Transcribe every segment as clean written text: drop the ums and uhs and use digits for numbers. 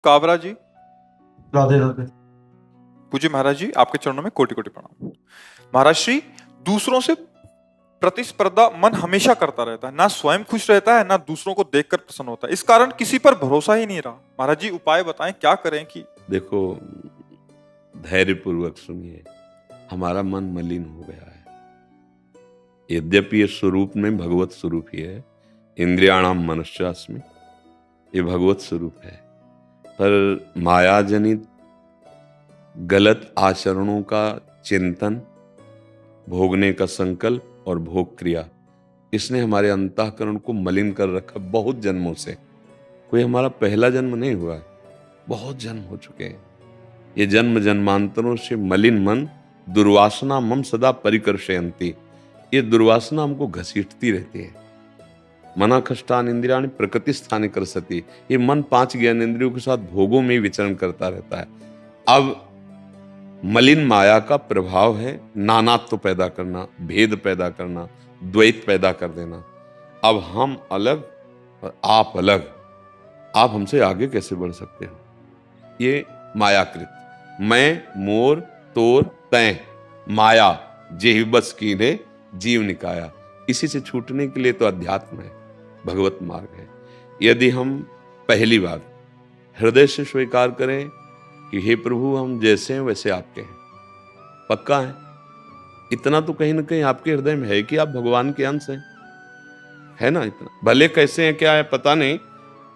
काबरा जी। राधे राधे। पूज्य महाराज जी, आपके चरणों में कोटि कोटि प्रणाम। महाराज श्री, दूसरों से प्रतिस्पर्धा मन हमेशा करता रहता है, ना स्वयं खुश रहता है, ना दूसरों को देखकर प्रसन्न होता है। इस कारण किसी पर भरोसा ही नहीं रहा। महाराज जी, उपाय बताएं, क्या करें कि देखो, धैर्यपूर्वक सुनिए। हमारा मन मलिन हो गया है। यद्यपि ये स्वरूप में भगवत स्वरूप ही है, इंद्रियाणाम मनश्चास्मि, ये भगवत स्वरूप है, पर माया जनित गलत आचरणों का चिंतन, भोगने का संकल्प और भोग क्रिया, इसने हमारे अंतःकरण को मलिन कर रखा बहुत जन्मों से। कोई हमारा पहला जन्म नहीं हुआ है, बहुत जन्म हो चुके हैं। ये जन्म जन्मांतरों से मलिन मन दुर्वासना मम सदा परिकर्षयन्ति, ये दुर्वासना हमको घसीटती रहती है। मना कष्टान इंद्रियाणि प्रकृति स्थाने करसति, ये मन 5 ज्ञानेंद्रियों के साथ भोगों में विचरण करता रहता है। अब मलिन माया का प्रभाव है नानात्व पैदा करना, भेद पैदा करना, द्वैत पैदा कर देना। अब हम अलग और आप अलग, आप हमसे आगे कैसे बढ़ सकते हो? ये मायाकृत मैं मोर तोर तैं माया जेहि बस कीन्हे जीव निकाया, इसी से छूटने के लिए तो अध्यात्म है, भगवत मार्ग है। यदि हम पहली बार हृदय से स्वीकार करें कि हे प्रभु, हम जैसे हैं वैसे आपके हैं, पक्का है, इतना तो कहीं ना कहीं आपके हृदय में है कि आप भगवान के अंश हैं, है ना? इतना भले कैसे हैं क्या है पता नहीं,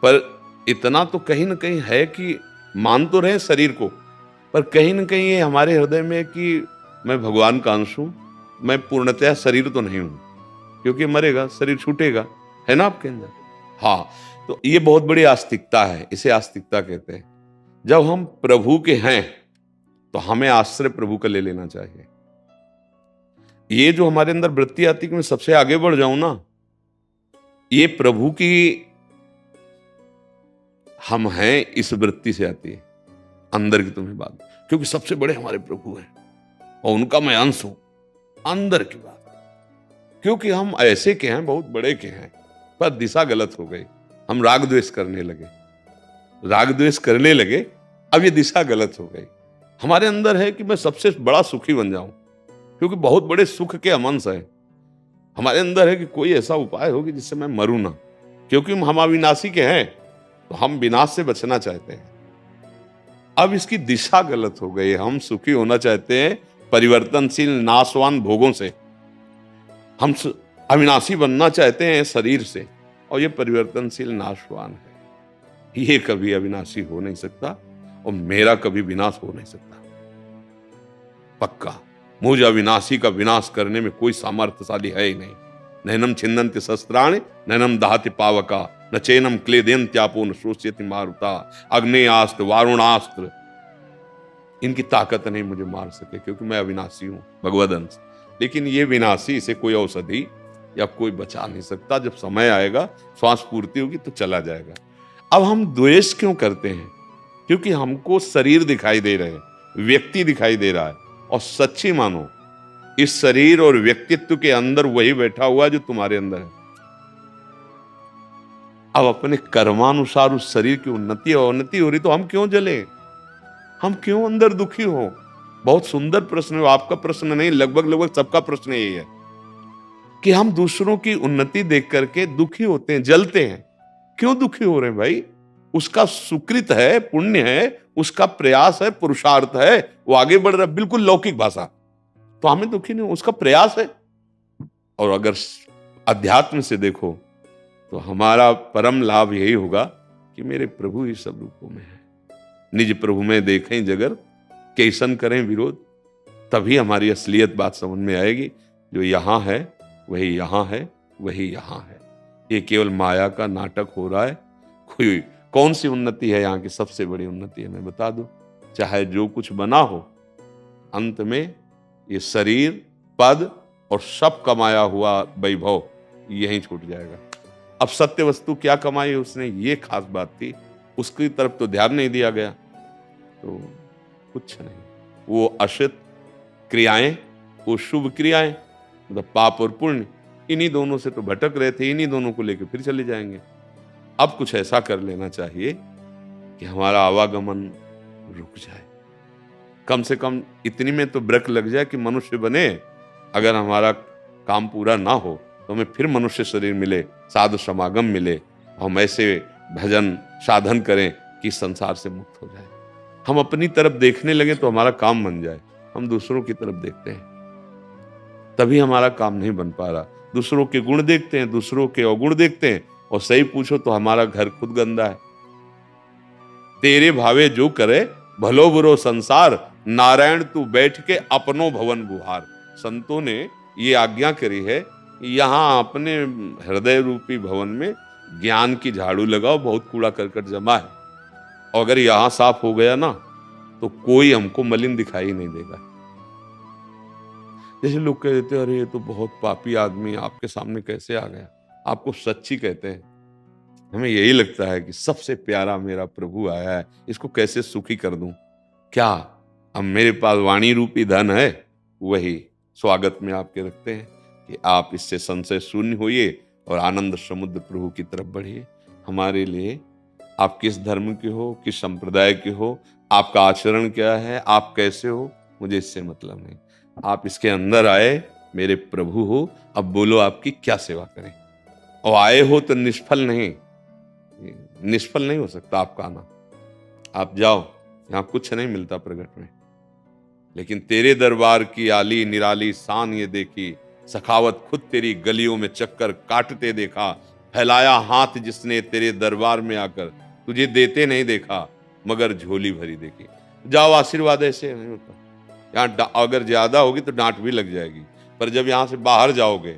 पर इतना तो कहीं ना कहीं है कि मान तो रहे शरीर को, पर कहीं ना कहीं ये हमारे हृदय में कि मैं भगवान का अंश हूं, मैं पूर्णतया शरीर तो नहीं हूं, क्योंकि मरेगा, शरीर छूटेगा, है ना आपके अंदर? हाँ, तो ये बहुत बड़ी आस्तिकता है, इसे आस्तिकता कहते हैं। जब हम प्रभु के हैं तो हमें आश्रय प्रभु का ले लेना चाहिए। ये जो हमारे अंदर वृत्ति आती है कि मैं सबसे आगे बढ़ जाऊं ना, ये प्रभु की हम हैं इस वृत्ति से आती है, अंदर की तुम्हें बात, क्योंकि सबसे बड़े हमारे प्रभु हैं और उनका मैं अंश हूं, अंदर की बात। क्योंकि हम ऐसे के हैं, बहुत बड़े के हैं, पर दिशा गलत हो गई, हम राग द्वेष करने लगे, राग द्वेष करने लगे, अब ये दिशा गलत हो गई। हमारे अंदर है कि मैं सबसे बड़ा सुखी बन जाऊं, क्योंकि बहुत बड़े सुख के हम अंश हैं। हमारे अंदर है कि कोई ऐसा उपाय हो कि जिससे मैं मरूं ना, क्योंकि हम अविनाशी के हैं, तो हम विनाश से बचना चाहते हैं। अब इसकी दिशा गलत हो गई, हम सुखी होना चाहते हैं परिवर्तनशील नाशवान भोगों से, हम अविनाशी बनना चाहते हैं शरीर से, और ये परिवर्तनशील नाशवान है, ये कभी अविनाशी हो नहीं सकता, और मेरा कभी विनाश हो नहीं सकता, पक्का। मुझे अविनाशी का विनाश करने में कोई सामर्थ्यशाली है ही नहीं। नैनम छिन्नन्ति शस्त्राणि नैनम दहति पावका, न चैनम क्लेदयन्त्यापो न शोष्यति मारुता, अग्नेयास्त्र वारुणास्त्र, इनकी ताकत नहीं मुझे मार सके, क्योंकि मैं अविनाशी हूं, भगवदंश। लेकिन ये विनाशी, इसे कोई औषधि या कोई बचा नहीं सकता। जब समय आएगा, श्वास पूर्ति होगी तो चला जाएगा। अब हम द्वेष क्यों करते हैं? क्योंकि हमको शरीर दिखाई दे रहे हैं, व्यक्ति दिखाई दे रहा है, और सच्ची मानो इस शरीर और व्यक्तित्व के अंदर वही बैठा हुआ जो तुम्हारे अंदर है। अब अपने कर्मानुसार उस शरीर की उन्नति और अवनति हो रही, तो हम क्यों जले, हम क्यों अंदर दुखी हो? बहुत सुंदर प्रश्न है, आपका प्रश्न नहीं, लगभग सबका प्रश्न यही है कि हम दूसरों की उन्नति देख करके दुखी होते हैं, जलते हैं। क्यों दुखी हो रहे हैं भाई? उसका सुकृत है, पुण्य है, उसका प्रयास है, पुरुषार्थ है, वो आगे बढ़ रहा है, बिल्कुल लौकिक भाषा, तो हमें दुखी नहीं, उसका प्रयास है। और अगर अध्यात्म से देखो तो हमारा परम लाभ यही होगा कि मेरे प्रभु ही सब रूपों में है, निज प्रभु में देखें जगर कैसन करें विरोध, तभी हमारी असलियत बात समझ में आएगी। जो यहां है वही यहां है, वही यहां है। ये केवल माया का नाटक हो रहा है। कोई कौन सी उन्नति है यहाँ की? सबसे बड़ी उन्नति है, मैं बता दूं, चाहे जो कुछ बना हो, अंत में ये शरीर, पद और सब कमाया हुआ वैभव यहीं छूट जाएगा। अब सत्य वस्तु क्या कमाई उसने, ये खास बात थी, उसकी तरफ तो ध्यान नहीं दिया गया, तो कुछ नहीं। वो अशित क्रियाएं, वो शुभ क्रियाएं, मतलब पाप और पुण्य, इन्हीं दोनों से तो भटक रहे थे, इन्हीं दोनों को लेकर फिर चले जाएंगे। अब कुछ ऐसा कर लेना चाहिए कि हमारा आवागमन रुक जाए, कम से कम इतनी में तो ब्रेक लग जाए कि मनुष्य बने। अगर हमारा काम पूरा ना हो तो हमें फिर मनुष्य शरीर मिले, साधु समागम मिले, हम ऐसे भजन साधन करें कि संसार से मुक्त हो जाए। हम अपनी तरफ देखने लगे तो हमारा काम बन जाए। हम दूसरों की तरफ देखते हैं तभी हमारा काम नहीं बन पा रहा। दूसरों के गुण देखते हैं, दूसरों के अवगुण देखते हैं, और सही पूछो तो हमारा घर खुद गंदा है। तेरे भावे जो करे भलो बुरो संसार, नारायण तू बैठ के अपनो भवन बुहार। संतों ने ये आज्ञा करी है, यहाँ अपने हृदय रूपी भवन में ज्ञान की झाड़ू लगाओ, बहुत कूड़ा करकट जमा है, और अगर यहां साफ हो गया ना तो कोई हमको मलिन दिखाई नहीं देगा। जैसे लोग कह देते अरे ये तो बहुत पापी आदमी आपके सामने कैसे आ गया, आपको सच्ची कहते हैं। हमें यही लगता है कि सबसे प्यारा मेरा प्रभु आया है, इसको कैसे सुखी कर दूं। क्या अब मेरे पास वाणी रूपी धन है, वही स्वागत में आपके रखते हैं कि आप इससे संशय शून्य होइए और आनंद समुद्र प्रभु की तरफ बढ़िए। हमारे लिए आप किस धर्म के हो, किस संप्रदाय के हो, आपका आचरण क्या है, आप कैसे हो, मुझे इससे मतलब नहीं। आप इसके अंदर आए, मेरे प्रभु हो, अब बोलो आपकी क्या सेवा करें। और आए हो तो निष्फल नहीं हो सकता आपका आना। आप जाओ, यहां कुछ नहीं मिलता प्रगट में, लेकिन तेरे दरबार की आली निराली शान ये देखी, सखावत खुद तेरी गलियों में चक्कर काटते देखा, फैलाया हाथ जिसने तेरे दरबार में आकर, तुझे देते नहीं देखा मगर झोली भरी देखी। जाओ, आशीर्वाद ऐसे नहीं होता। यहाँ अगर ज्यादा होगी तो डांट भी लग जाएगी, पर जब यहां से बाहर जाओगे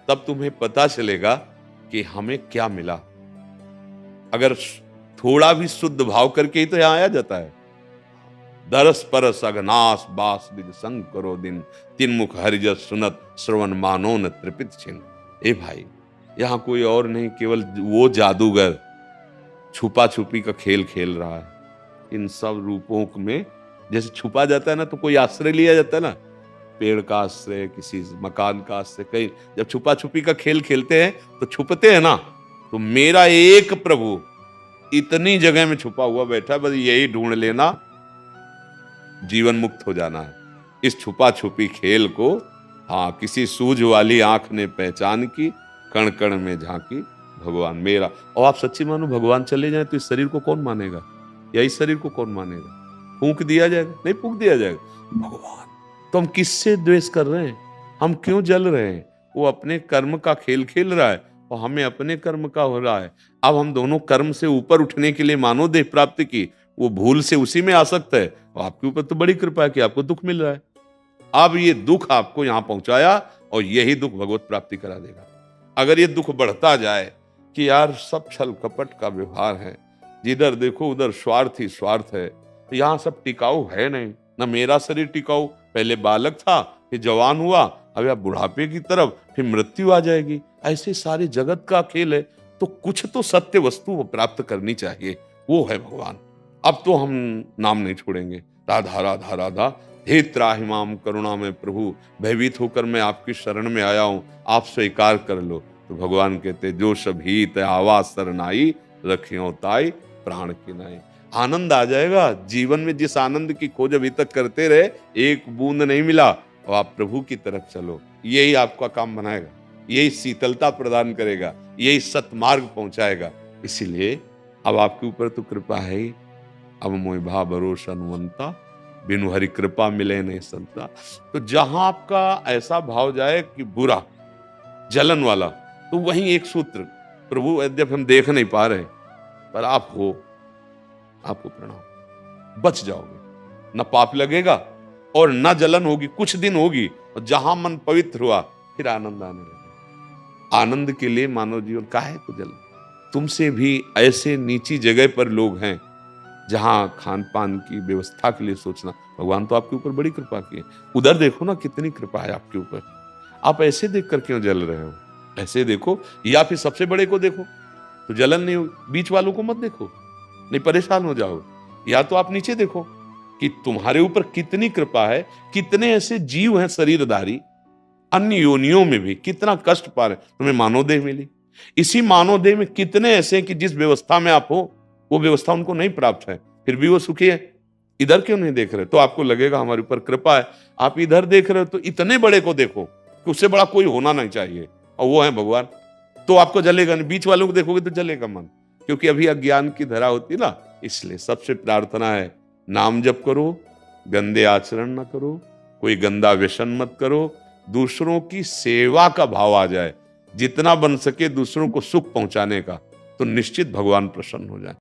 तब तुम्हें पता चलेगा कि हमें क्या मिला। अगर थोड़ा भी शुद्ध भाव करके ही तो यहां आया जाता है। दरस परस अघनास बास निज संग करो दिन, तीन मुख हरिजस सुनत श्रवण मानो न त्रिपित छिन्न। ए भाई, यहां कोई और नहीं, केवल वो जादूगर छुपा छुपी का खेल खेल रहा है। इन सब रूपों में जैसे छुपा जाता है ना, तो कोई आश्रय लिया जाता है ना, पेड़ का आश्रय, किसी मकान का आश्रय, कहीं जब छुपा छुपी का खेल खेलते हैं तो छुपते हैं ना। तो मेरा एक प्रभु इतनी जगह में छुपा हुआ बैठा है, बस यही ढूंढ लेना, जीवन मुक्त हो जाना है। इस छुपा छुपी खेल को हाँ किसी सूझ वाली आंख ने पहचान की, कण कण में झांकी भगवान मेरा। और आप सच्ची मानो भगवान चले जाए तो इस शरीर को कौन मानेगा, या इस शरीर को कौन मानेगा? फूंक दिया जाएगा? नहीं फूंक दिया जाएगा। भगवान तो हम किससे द्वेष कर रहे हैं, हम क्यों जल रहे हैं? वो अपने कर्म का खेल खेल रहा है और हमें अपने कर्म का हो रहा है। अब हम दोनों कर्म से ऊपर उठने के लिए मानव देह प्राप्त की, वो भूल से उसी में आसक्त है। और आपके ऊपर तो बड़ी कृपा है कि आपको दुख मिल रहा है। अब ये दुख आपको यहां पहुंचाया और यही दुख भगवत प्राप्ति करा देगा। अगर ये दुख बढ़ता जाए कि यार सब छल कपट का व्यवहार है, जिधर देखो उधर स्वार्थ ही स्वार्थ है, तो यहाँ सब टिकाऊ है नहीं। ना मेरा शरीर टिकाऊ, पहले बालक था, फिर जवान हुआ, अब या बुढ़ापे की तरफ, फिर मृत्यु आ जाएगी। ऐसे सारे जगत का खेल है, तो कुछ तो सत्य वस्तु प्राप्त करनी चाहिए, वो है भगवान। अब तो हम नाम नहीं छोड़ेंगे। राधा राधा राधा, हे त्राहिमाम करुणा में प्रभु, भयभीत होकर मैं आपकी शरण में आया हूं, आप स्वीकार कर लो। तो भगवान कहते जो शभीत आवाज सरनाई, रखियो ताई प्राण की नाई। आनंद आ जाएगा। जीवन में जिस आनंद की खोज अभी तक करते रहे, एक बूंद नहीं मिला, और आप प्रभु की तरफ चलो, यही आपका काम बनाएगा, यही शीतलता प्रदान करेगा, यही सतमार्ग पहुंचाएगा। इसीलिए अब आपके ऊपर तो कृपा है ही। अब मोहि भा भरोसा अनुवंता, बिनु हरि कृपा मिले नहीं संता। तो जहां आपका ऐसा भाव जाए कि बुरा जलन वाला, तो वहीं एक सूत्र, प्रभु यद्यप हम देख नहीं पा रहे पर आप हो, आपको प्रणाम, बच जाओगे, न पाप लगेगा और न जलन होगी। कुछ दिन होगी और जहां मन पवित्र हुआ फिर आनंद आने लगेगा। आनंद के लिए मानव जीवन काहे को जलन। तुमसे भी ऐसे नीची जगह पर लोग हैं जहां खान पान की व्यवस्था के लिए सोचना। भगवान तो आपके ऊपर बड़ी कृपा की है। उधर देखो ना कितनी कृपा है आपके ऊपर। आप ऐसे देखकर क्यों जल रहे हो? ऐसे देखो, या फिर सबसे बड़े को देखो तो जलन नहीं होगी। बीच वालों को मत देखो, नहीं परेशान हो जाओ। या तो आप नीचे देखो कि तुम्हारे ऊपर कितनी कृपा है। कितने ऐसे जीव हैं शरीरधारी, अन्य योनियों में भी कितना कष्ट पा रहे। तुम्हें मानव देह मिली, इसी मानव देह में कितने ऐसे हैं कि जिस व्यवस्था में आप हो, कितने ऐसे जीव हैं शरीरधारी, अन्य योनियों में भी कितना कष्ट पा रहे। तुम्हें मानव देह मिली, इसी मानव देह में कितने ऐसे हैं कि जिस व्यवस्था में आप हो, कितने ऐसे जीव हैं शरीरधारी, अन्य योनियों में भी कितने ऐसे हैं कि जिस व्यवस्था में आप हो, वो व्यवस्था उनको नहीं प्राप्त है, फिर भी वो सुखी है। इधर क्यों नहीं देख रहे? तो आपको लगेगा हमारे ऊपर कृपा है। आप इधर देख रहे हो तो इतने बड़े को देखो कि उससे बड़ा कोई होना नहीं चाहिए, और वो है भगवान। तो आपको जलेगा नहीं। बीच वालों को देखोगे तो जलेगा मन, क्योंकि अभी अज्ञान की धरा होती ना। इसलिए सबसे प्रार्थना है, नाम जप करो, गंदे आचरण ना करो, कोई गंदा व्यसन मत करो, दूसरों की सेवा का भाव आ जाए, जितना बन सके दूसरों को सुख पहुंचाने का, तो निश्चित भगवान प्रसन्न हो जाए।